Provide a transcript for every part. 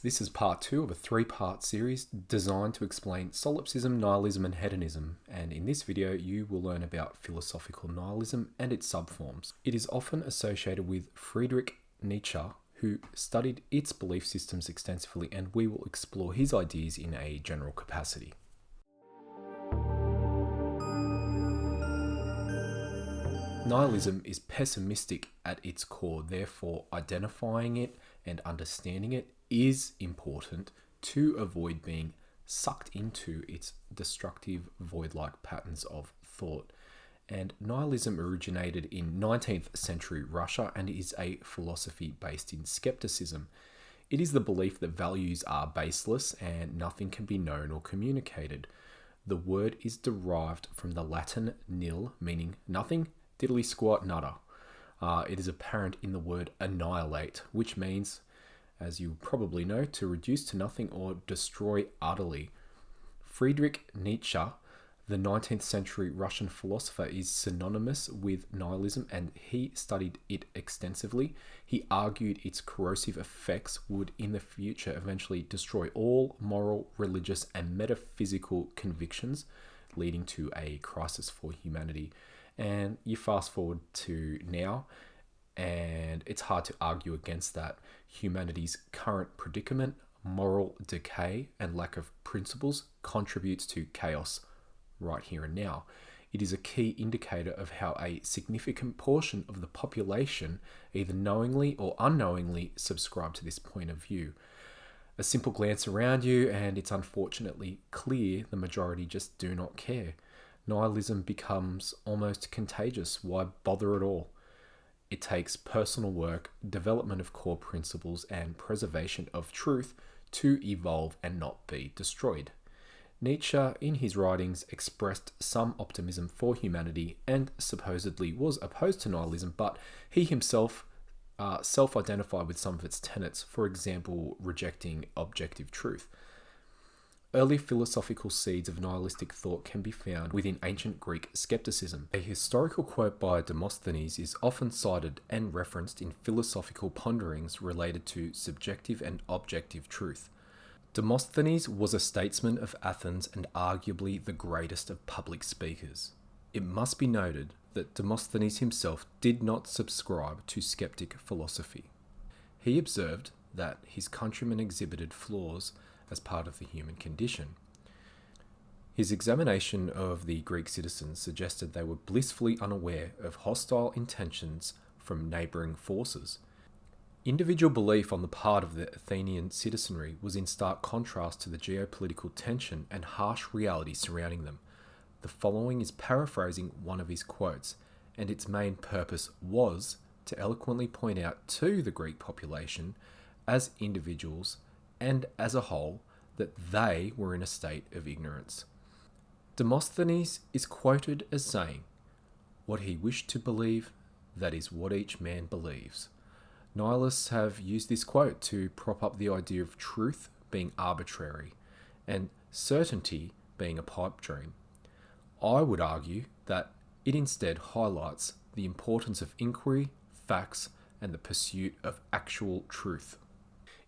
This is part 2 of a 3-part series designed to explain solipsism, nihilism, and hedonism, and in this video you will learn about philosophical nihilism and its subforms. It is often associated with Friedrich Nietzsche, who studied its belief systems extensively, and we will explore his ideas in a general capacity. Nihilism is pessimistic at its core, therefore identifying it and understanding it is important to avoid being sucked into its destructive void-like patterns of thought. And nihilism originated in 19th century Russia and is a philosophy based in skepticism. It is the belief that values are baseless and nothing can be known or communicated. The word is derived from the Latin nil, meaning nothing, diddly squat nada. It is apparent in the word annihilate, which means, as you probably know, to reduce to nothing or destroy utterly. Friedrich Nietzsche, the 19th century Russian philosopher, is synonymous with nihilism and he studied it extensively. He argued its corrosive effects would in the future eventually destroy all moral, religious, and metaphysical convictions, leading to a crisis for humanity. And you fast forward to now, and it's hard to argue against that. Humanity's current predicament, moral decay, and lack of principles contributes to chaos right here and now. It is a key indicator of how a significant portion of the population either knowingly or unknowingly subscribe to this point of view. A simple glance around you, and it's unfortunately clear the majority just do not care. Nihilism becomes almost contagious. Why bother at all? It takes personal work, development of core principles, and preservation of truth to evolve and not be destroyed. Nietzsche, in his writings, expressed some optimism for humanity and supposedly was opposed to nihilism, but he himself self-identified with some of its tenets, for example, rejecting objective truth. Early philosophical seeds of nihilistic thought can be found within ancient Greek skepticism. A historical quote by Demosthenes is often cited and referenced in philosophical ponderings related to subjective and objective truth. Demosthenes was a statesman of Athens and arguably the greatest of public speakers. It must be noted that Demosthenes himself did not subscribe to skeptic philosophy. He observed that his countrymen exhibited flaws as part of the human condition. His examination of the Greek citizens suggested they were blissfully unaware of hostile intentions from neighbouring forces. Individual belief on the part of the Athenian citizenry was in stark contrast to the geopolitical tension and harsh reality surrounding them. The following is paraphrasing one of his quotes, and its main purpose was to eloquently point out to the Greek population as individuals and as a whole that they were in a state of ignorance. Demosthenes is quoted as saying, "What he wished to believe, that is what each man believes." Nihilists have used this quote to prop up the idea of truth being arbitrary and certainty being a pipe dream. I would argue that it instead highlights the importance of inquiry, facts, and the pursuit of actual truth.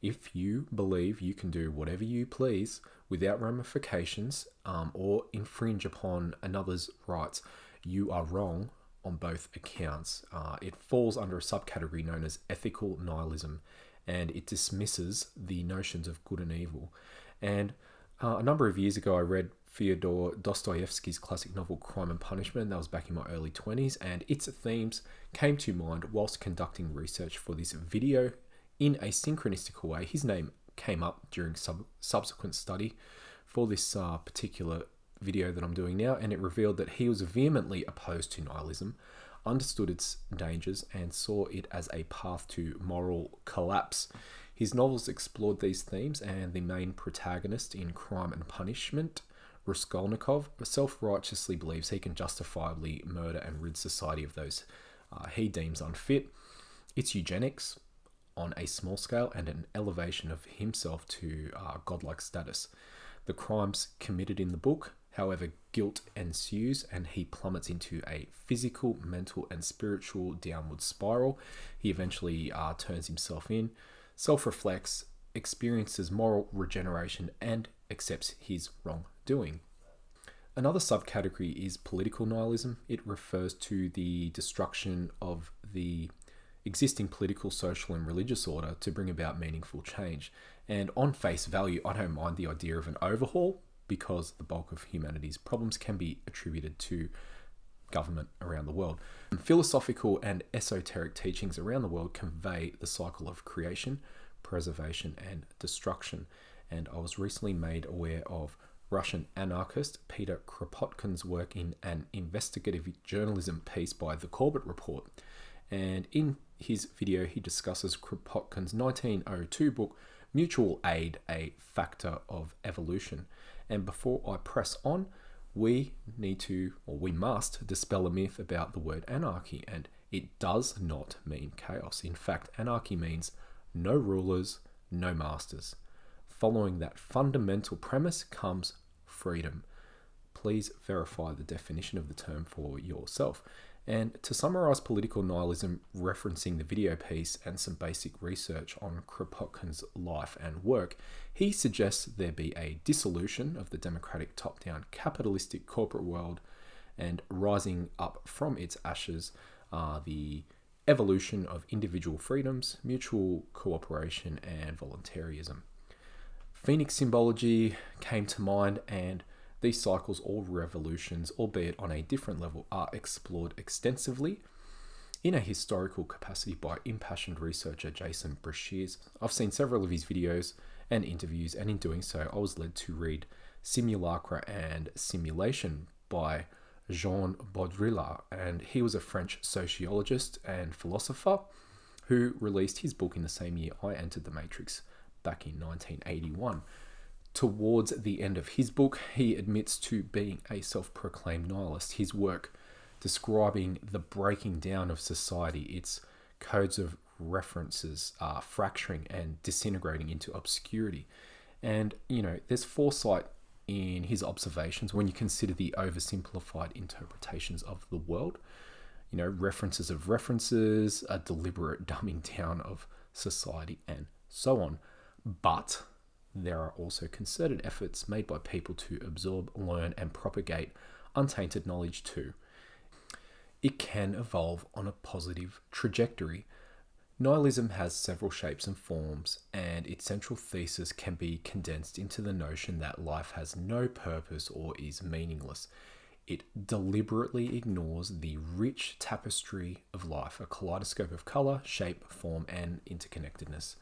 If you believe you can do whatever you please without ramifications or infringe upon another's rights, you are wrong on both accounts. It falls under a subcategory known as ethical nihilism, and it dismisses the notions of good and evil. And a number of years ago, I read Fyodor Dostoevsky's classic novel Crime and Punishment. That was back in my early 20s, and its themes came to mind whilst conducting research for this video in a synchronistic way. His name came up during subsequent study for this particular video that I'm doing now, and it revealed that he was vehemently opposed to nihilism, understood its dangers, and saw it as a path to moral collapse. His novels explored these themes, and the main protagonist in Crime and Punishment, Raskolnikov, self-righteously believes he can justifiably murder and rid society of those he deems unfit. It's eugenics on a small scale and an elevation of himself to godlike status. The crimes committed in the book, however, guilt ensues and he plummets into a physical, mental, and spiritual downward spiral. He eventually turns himself in, self-reflects, experiences moral regeneration and accepts his wrongdoing. Another subcategory is political nihilism. It refers to the destruction of the existing political, social, and religious order to bring about meaningful change. And on face value, I don't mind the idea of an overhaul because the bulk of humanity's problems can be attributed to government around the world. Philosophical and esoteric teachings around the world convey the cycle of creation, preservation, and destruction. And I was recently made aware of Russian anarchist Peter Kropotkin's work in an investigative journalism piece by The Corbett Report. And in his video, he discusses Kropotkin's 1902 book, Mutual Aid, a Factor of Evolution. And before I press on, we must dispel a myth about the word anarchy, and it does not mean chaos. In fact, anarchy means no rulers, no masters. Following that fundamental premise comes freedom. Please verify the definition of the term for yourself. And to summarize political nihilism, referencing the video piece and some basic research on Kropotkin's life and work, he suggests there be a dissolution of the democratic top-down capitalistic corporate world, and rising up from its ashes are the evolution of individual freedoms, mutual cooperation, and voluntarism. Phoenix symbology came to mind, and these cycles or revolutions, albeit on a different level, are explored extensively in a historical capacity by impassioned researcher Jason Baudrillard. I've seen several of his videos and interviews, and in doing so, I was led to read Simulacra and Simulation by Jean Baudrillard, and he was a French sociologist and philosopher who released his book in the same year I entered the Matrix, back in 1981. Towards the end of his book, he admits to being a self-proclaimed nihilist. His work describing the breaking down of society, its codes of references are fracturing and disintegrating into obscurity. And, there's foresight in his observations when you consider the oversimplified interpretations of the world. References of references, a deliberate dumbing down of society, and so on. But there are also concerted efforts made by people to absorb, learn, and propagate untainted knowledge too. It can evolve on a positive trajectory. Nihilism has several shapes and forms, and its central thesis can be condensed into the notion that life has no purpose or is meaningless. It deliberately ignores the rich tapestry of life, a kaleidoscope of colour, shape, form, and interconnectedness.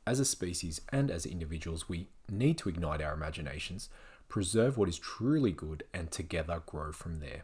As a species and as individuals, we need to ignite our imaginations, preserve what is truly good, and together grow from there.